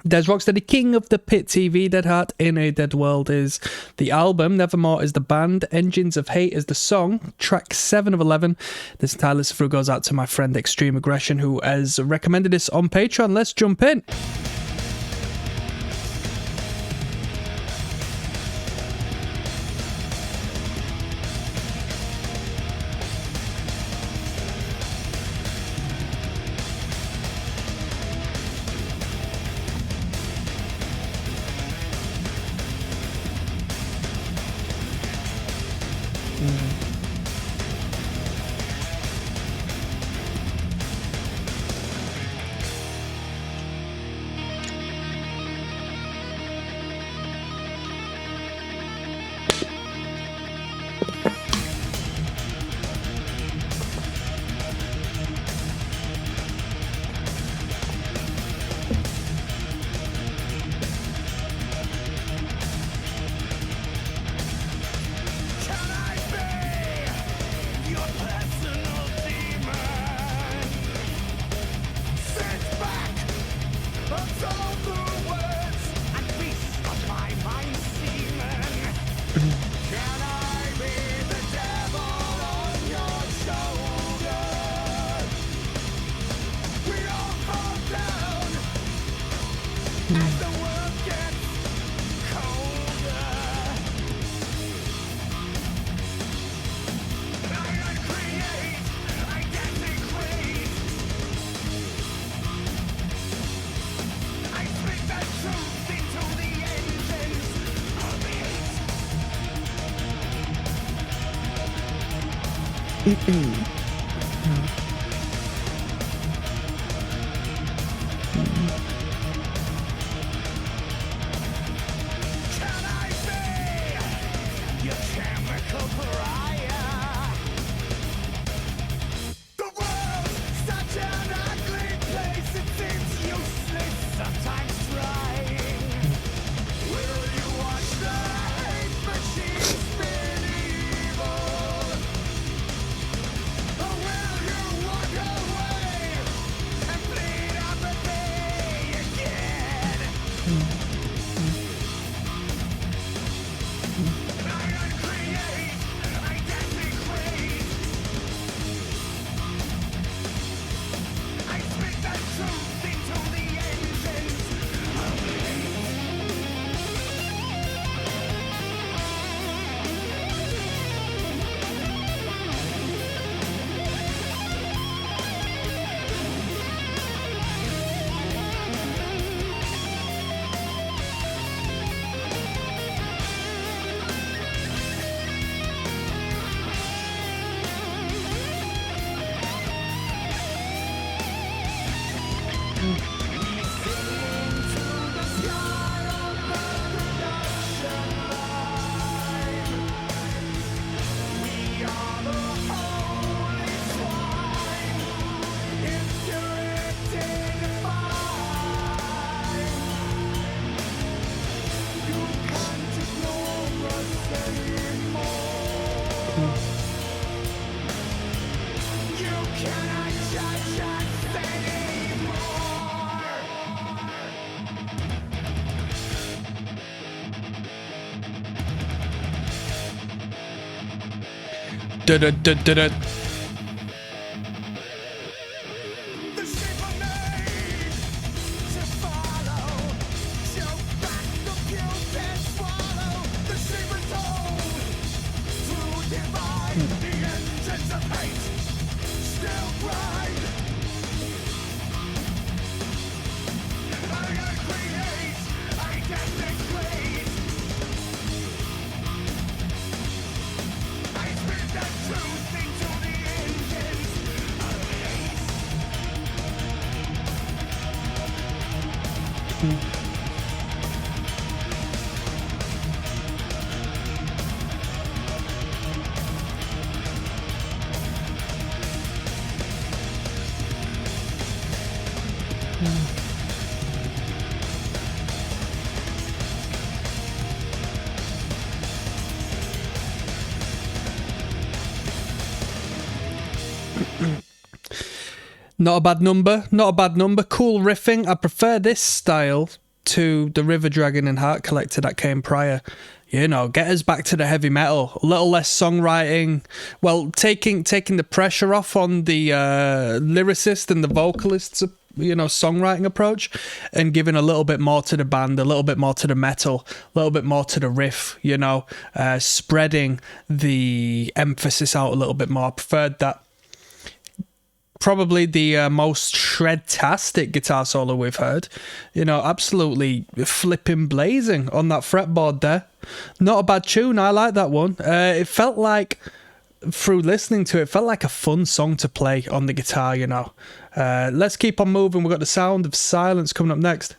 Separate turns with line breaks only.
There's Rocksteady, King of the Pit TV, Dead Heart in a Dead World is the album, Nevermore is the band, Engines of Hate is the song, track 7 of 11. This entire list through goes out to my friend Extreme Aggression, who has recommended this on Patreon. Let's jump in.
Da-da-da-da-da.
Not a bad number, not a bad number. Cool riffing. I prefer this style to the River Dragon and Heart Collector that came prior. You know, get us back to the heavy metal, a little less songwriting. Well, taking the pressure off on the lyricist and the vocalist's, songwriting approach, and giving a little bit more to the band, a little bit more to the metal, a little bit more to the riff. Spreading the emphasis out a little bit more. I preferred that. Probably the most shred-tastic guitar solo we've heard. Absolutely flipping blazing on that fretboard there. Not a bad tune. I like that one. It felt like, through listening to it, felt like a fun song to play on the guitar, Let's keep on moving. We've got The Sound of Silence coming up next.